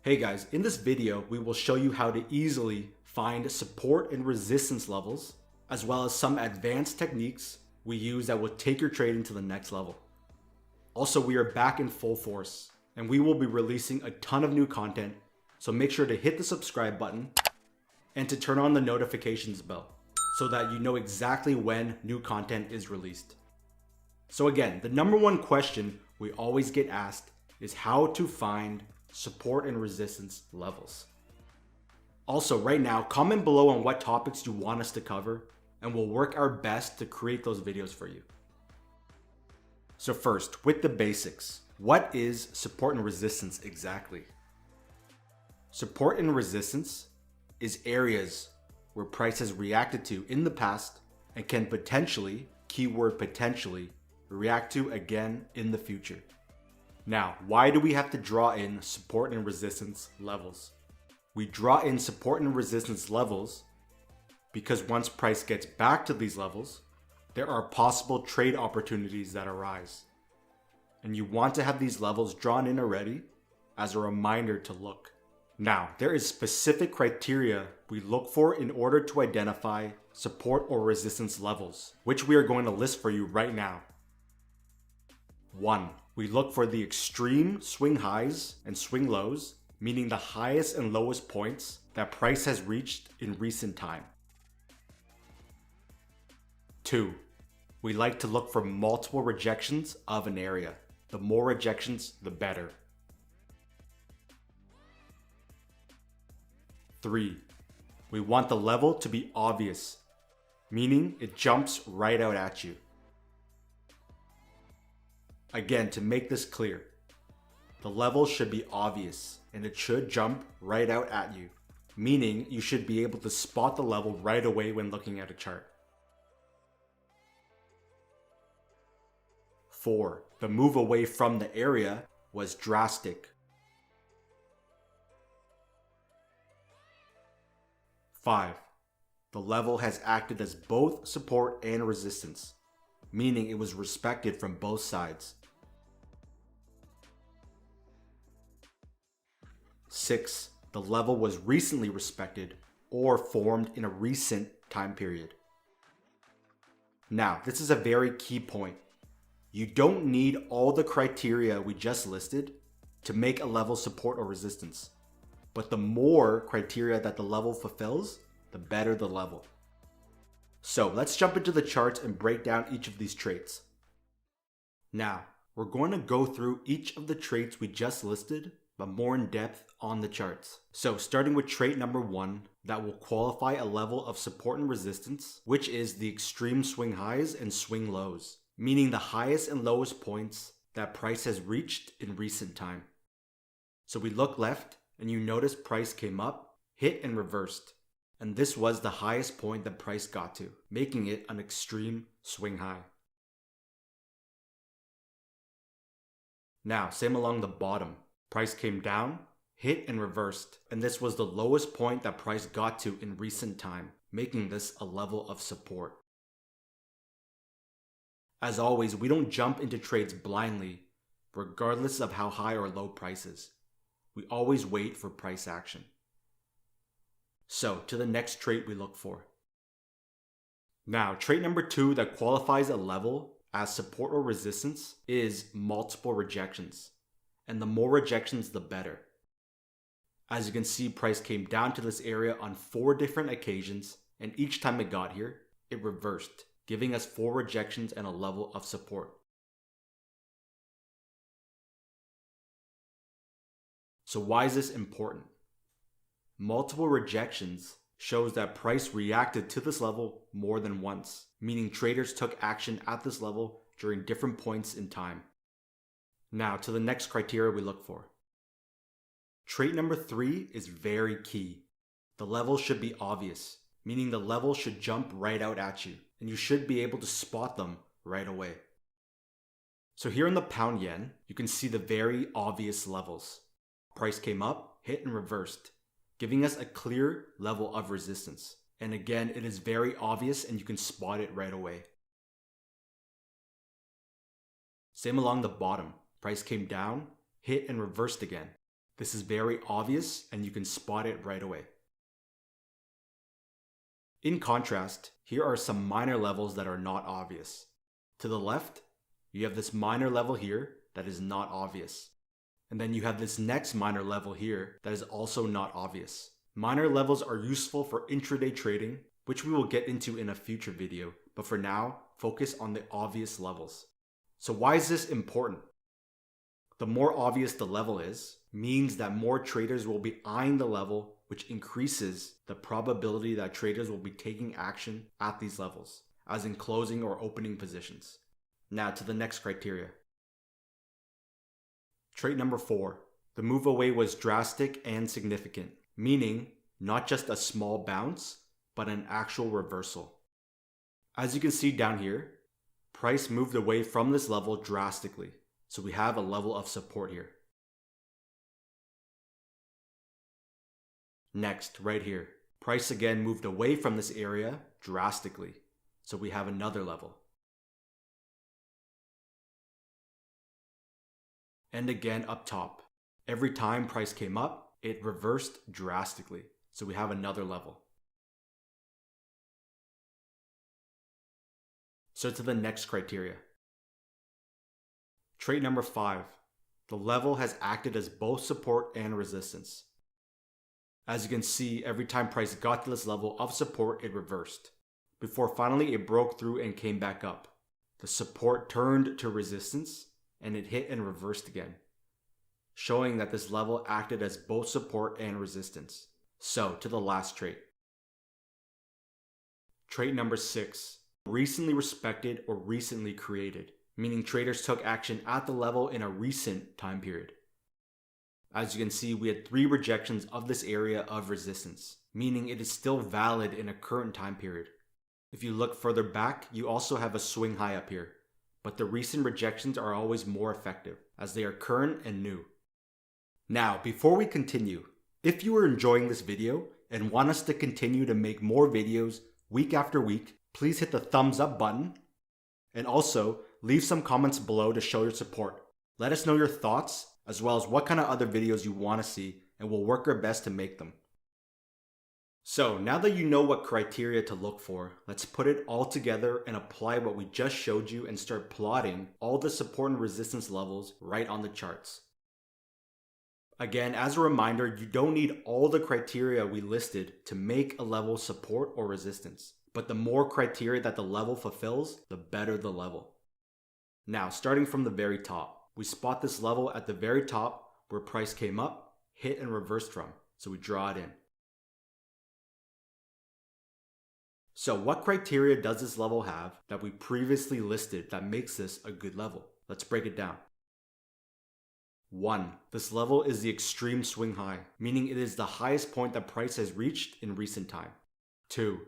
Hey guys, in this video, we will show you how to easily find support and resistance levels, as well as some advanced techniques we use that will take your trading to the next level. Also, we are back in full force, and we will be releasing a ton of new content, so make sure to hit the subscribe button and to turn on the notifications bell so that you know exactly when new content is released. So again, the number one question we always get asked is how to find support and resistance levels. Also, right now, comment below on what topics you want us to cover, and we'll work our best to create those videos for you. So first, with the basics, what is support and resistance exactly? Support and resistance is areas where price has reacted to in the past and can potentially, keyword potentially, react to again in the future. Now, why do we have to draw in support and resistance levels? We draw in support and resistance levels because once price gets back to these levels, there are possible trade opportunities that arise. And you want to have these levels drawn in already as a reminder to look. Now, there is specific criteria we look for in order to identify support or resistance levels, which we are going to list for you right now. 1. We look for the extreme swing highs and swing lows, meaning the highest and lowest points that price has reached in recent time. 2. We like to look for multiple rejections of an area. The more rejections, the better. 3. We want the level to be obvious, meaning it jumps right out at you. Again, to make this clear, the level should be obvious and it should jump right out at you, meaning you should be able to spot the level right away when looking at a chart. 4. The move away from the area was drastic. 5. The level has acted as both support and resistance, meaning it was respected from both sides. 6. The level was recently respected or formed in a recent time period. Now, this is a very key point. You don't need all the criteria we just listed to make a level support or resistance, but the more criteria that the level fulfills, the better the level. So let's jump into the charts and break down each of these traits. Now, we're going to go through each of the traits we just listed, but more in depth on the charts. So starting with trait number 1, that will qualify a level of support and resistance, which is the extreme swing highs and swing lows, meaning the highest and lowest points that price has reached in recent time. So we look left and you notice price came up, hit and reversed. And this was the highest point that price got to, making it an extreme swing high. Now, same along the bottom. Price came down, hit and reversed, and this was the lowest point that price got to in recent time, making this a level of support. As always, we don't jump into trades blindly, regardless of how high or low price is. We always wait for price action. So, to the next trait we look for. Now, trait number 2 that qualifies a level as support or resistance is multiple rejections. And the more rejections, the better. As you can see, price came down to this area on 4 different occasions, and each time it got here, it reversed, giving us 4 rejections and a level of support. So why is this important? Multiple rejections shows that price reacted to this level more than once, meaning traders took action at this level during different points in time. Now to the next criteria we look for. Trait number 3 is very key. The level should be obvious, meaning the level should jump right out at you, and you should be able to spot them right away. So here in the pound yen, you can see the very obvious levels. Price came up, hit and reversed, giving us a clear level of resistance. And again, it is very obvious and you can spot it right away. Same along the bottom. Price came down, hit and reversed again. This is very obvious and you can spot it right away. In contrast, here are some minor levels that are not obvious. To the left, you have this minor level here that is not obvious. And then you have this next minor level here that is also not obvious. Minor levels are useful for intraday trading, which we will get into in a future video, but for now, focus on the obvious levels. So why is this important? The more obvious the level is, means that more traders will be eyeing the level, which increases the probability that traders will be taking action at these levels, as in closing or opening positions. Now to the next criteria. Trait number 4. The move away was drastic and significant, meaning not just a small bounce, but an actual reversal. As you can see down here, price moved away from this level drastically, so we have a level of support here. Next, right here, price again moved away from this area drastically, so we have another level. And again up top, every time price came up, it reversed drastically, so we have another level. So to the next criteria. Trait number 5. The level has acted as both support and resistance. As you can see, every time price got to this level of support, it reversed, before finally it broke through and came back up. The support turned to resistance, and it hit and reversed again, showing that this level acted as both support and resistance. So, to the last trait. Trait number 6. Recently respected or recently created, meaning traders took action at the level in a recent time period. As you can see, we had 3 rejections of this area of resistance, meaning it is still valid in a current time period. If you look further back, you also have a swing high up here, but the recent rejections are always more effective as they are current and new. Now, before we continue, if you are enjoying this video and want us to continue to make more videos week after week, please hit the thumbs up button and also leave some comments below to show your support. Let us know your thoughts as well as what kind of other videos you want to see, and we'll work our best to make them. So now that you know what criteria to look for, let's put it all together and apply what we just showed you and start plotting all the support and resistance levels right on the charts. Again, as a reminder, you don't need all the criteria we listed to make a level support or resistance, but the more criteria that the level fulfills, the better the level. Now, starting from the very top, we spot this level at the very top where price came up, hit and reversed from, so we draw it in. So what criteria does this level have that we previously listed that makes this a good level? Let's break it down. 1. This level is the extreme swing high, meaning it is the highest point that price has reached in recent time. 2.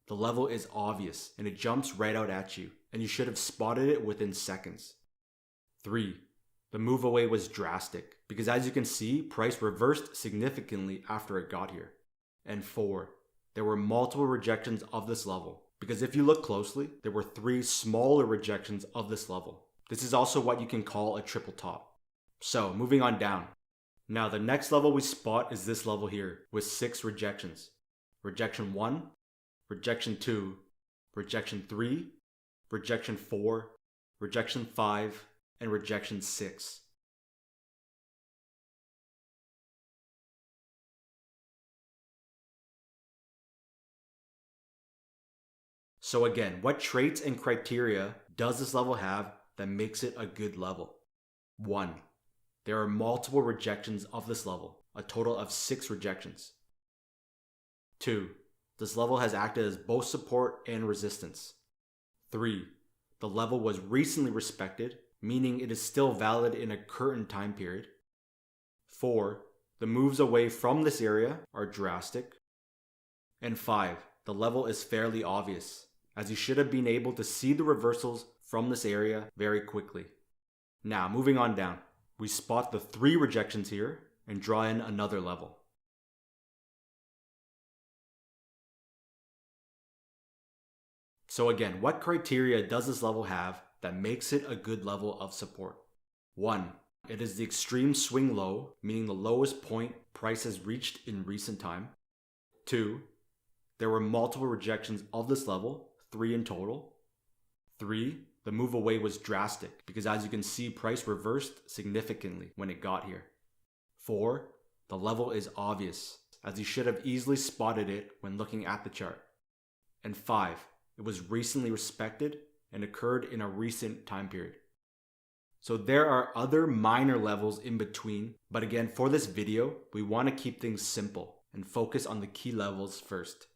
The level is obvious and it jumps right out at you, and you should have spotted it within seconds. 3. The move away was drastic, because as you can see, price reversed significantly after it got here. And 4. There were multiple rejections of this level, because if you look closely, there were 3 smaller rejections of this level. This is also what you can call a triple top. So, moving on down. Now the next level we spot is this level here, with 6 rejections. Rejection 1, Rejection 2, Rejection 3, Rejection 4, Rejection 5, and Rejection 6. So again, what traits and criteria does this level have that makes it a good level? 1. There are multiple rejections of this level, a total of 6 rejections. 2. This level has acted as both support and resistance. 3. The level was recently respected, meaning it is still valid in a current time period. 4. The moves away from this area are drastic. And 5. The level is fairly obvious, as you should have been able to see the reversals from this area very quickly. Now, moving on down, we spot the 3 rejections here and draw in another level. So again, what criteria does this level have that makes it a good level of support? 1. It is the extreme swing low, meaning the lowest point price has reached in recent time. 2, there were multiple rejections of this level, 3 in total. 3, the move away was drastic because as you can see, price reversed significantly when it got here. 4, the level is obvious, as you should have easily spotted it when looking at the chart. And 5, it was recently respected and occurred in a recent time period. So there are other minor levels in between, but again, for this video, we want to keep things simple and focus on the key levels first.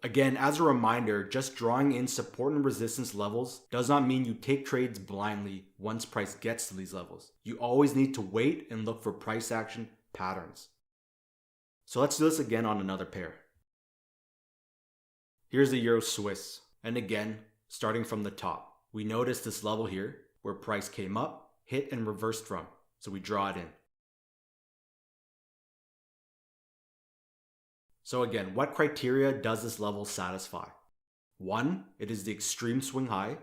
Again, as a reminder, just drawing in support and resistance levels does not mean you take trades blindly once price gets to these levels. You always need to wait and look for price action patterns. So let's do this again on another pair. Here's the Euro Swiss, and again, starting from the top, we notice this level here where price came up, hit and reversed from, so we draw it in. So again, what criteria does this level satisfy? 1, it is the extreme swing high.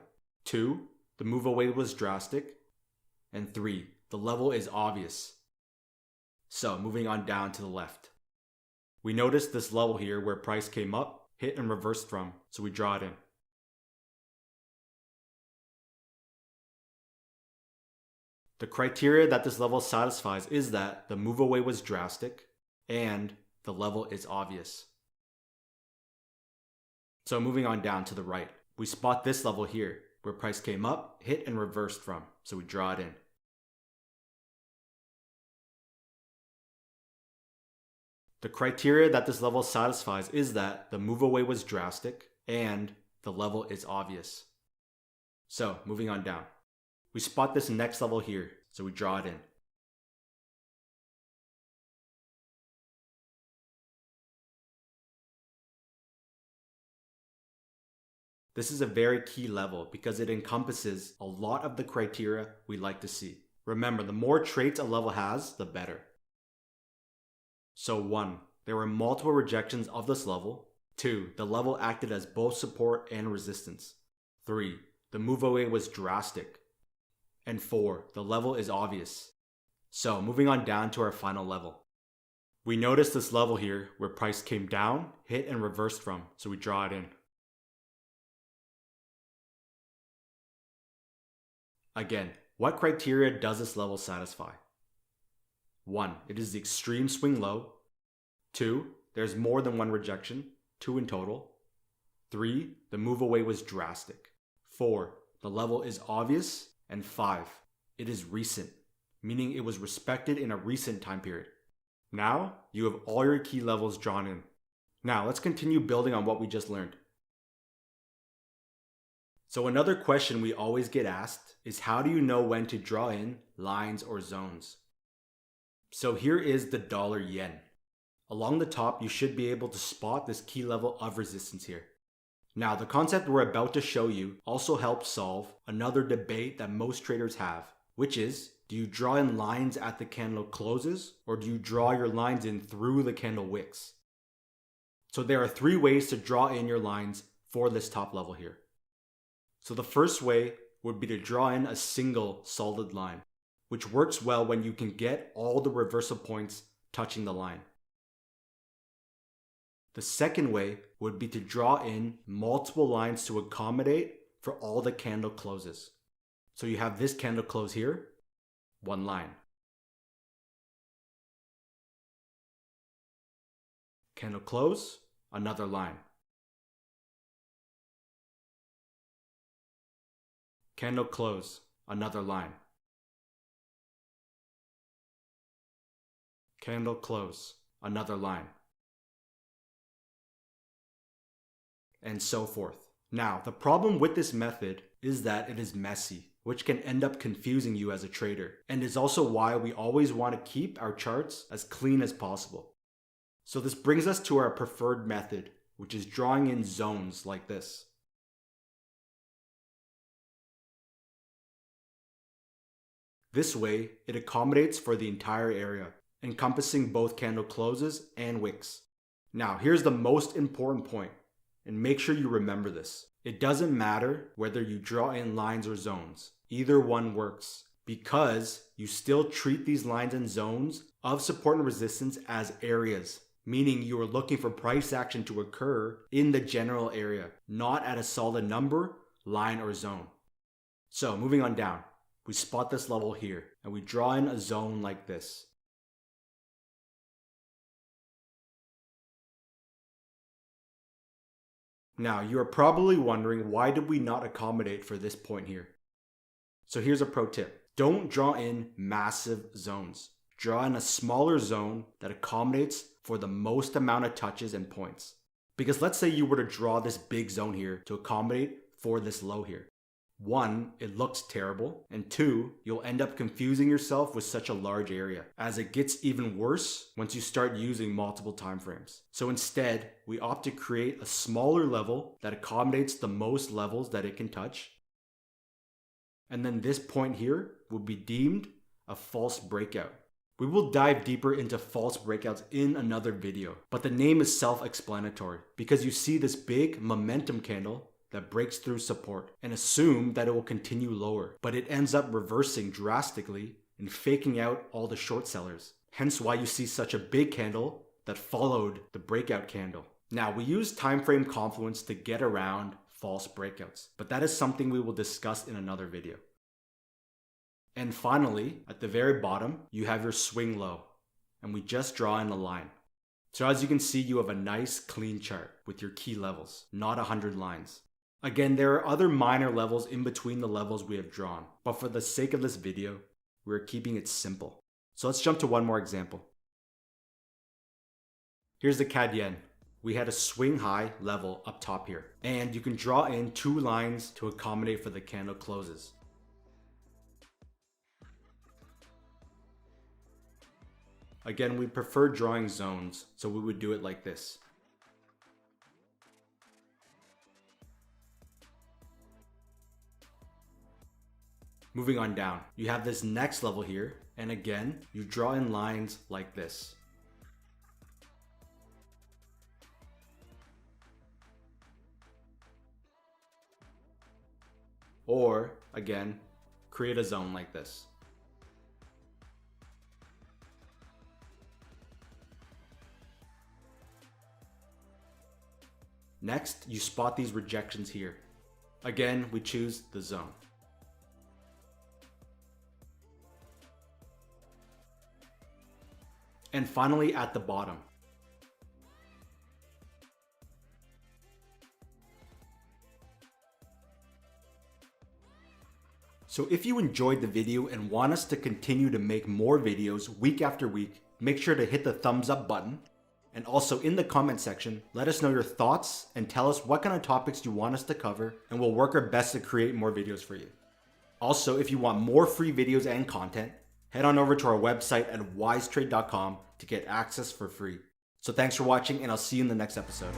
2, the move away was drastic. And 3, the level is obvious. So moving on down to the left. We notice this level here where price came up, hit and reversed from, so we draw it in. The criteria that this level satisfies is that the move away was drastic and the level is obvious. So moving on down to the right, we spot this level here where price came up, hit and reversed from, so we draw it in. The criteria that this level satisfies is that the move away was drastic and the level is obvious. So moving on down, we spot this next level here, so we draw it in. This is a very key level because it encompasses a lot of the criteria we like to see. Remember, the more traits a level has, the better. So 1, there were multiple rejections of this level. 2, the level acted as both support and resistance. 3, the move away was drastic. And 4, the level is obvious. So moving on down to our final level. We notice this level here where price came down, hit and reversed from, so we draw it in. Again, what criteria does this level satisfy? 1, it is the extreme swing low. 2, there's more than one rejection, 2 in total. 3, the move away was drastic. 4, the level is obvious. And 5, it is recent, meaning it was respected in a recent time period. Now, you have all your key levels drawn in. Now, let's continue building on what we just learned. So another question we always get asked is how do you know when to draw in lines or zones? So here is the dollar yen. Along the top, you should be able to spot this key level of resistance here. Now, the concept we're about to show you also helps solve another debate that most traders have, which is, do you draw in lines at the candle closes or do you draw your lines in through the candle wicks? So there are 3 ways to draw in your lines for this top level here. So the first way would be to draw in a single solid line, which works well when you can get all the reversal points touching the line. The second way would be to draw in multiple lines to accommodate for all the candle closes. So you have this candle close here, 1 line. Candle close, another line. Candle close, another line. Candle close, another line. And so forth. Now, the problem with this method is that it is messy, which can end up confusing you as a trader, and is also why we always want to keep our charts as clean as possible. So this brings us to our preferred method, which is drawing in zones like this. This way, it accommodates for the entire area, encompassing both candle closes and wicks. Now, here's the most important point. And make sure you remember this. It doesn't matter whether you draw in lines or zones. Either one works. because you still treat these lines and zones of support and resistance as areas, meaning you are looking for price action to occur in the general area, not at a solid number, line, or zone. So moving on down, we spot this level here and we draw in a zone like this. Now you are probably wondering, why did we not accommodate for this point here? So here's a pro tip. Don't draw in massive zones. Draw in a smaller zone that accommodates for the most amount of touches and points. Because let's say you were to draw this big zone here to accommodate for this low here. 1, it looks terrible, and 2, you'll end up confusing yourself with such a large area, as it gets even worse once you start using multiple time frames. So instead, we opt to create a smaller level that accommodates the most levels that it can touch. And then this point here will be deemed a false breakout. We will dive deeper into false breakouts in another video, but the name is self-explanatory because you see this big momentum candle that breaks through support and assume that it will continue lower, but it ends up reversing drastically and faking out all the short sellers. Hence why you see such a big candle that followed the breakout candle. Now, we use time frame confluence to get around false breakouts, but that is something we will discuss in another video. And finally, at the very bottom, you have your swing low, and we just draw in a line. So as you can see, you have a nice clean chart with your key levels, not 100 lines. Again, there are other minor levels in between the levels we have drawn, but for the sake of this video, we're keeping it simple. So let's jump to one more example. Here's the CAD Yen. We had a swing high level up top here, and you can draw in 2 lines to accommodate for the candle closes. Again, we prefer drawing zones, so we would do it like this. Moving on down, you have this next level here, and again, you draw in lines like this. Or, again, create a zone like this. Next, you spot these rejections here. Again, we choose the zone. And finally, at the bottom, so if you enjoyed the video and want us to continue to make more videos week after week, make sure to hit the thumbs up button. And also in the comment section, let us know your thoughts and tell us what kind of topics you want us to cover, and we'll work our best to create more videos for you. Also, if you want more free videos and content, head on over to our website at wisetrade.com to get access for free. So thanks for watching, and I'll see you in the next episode.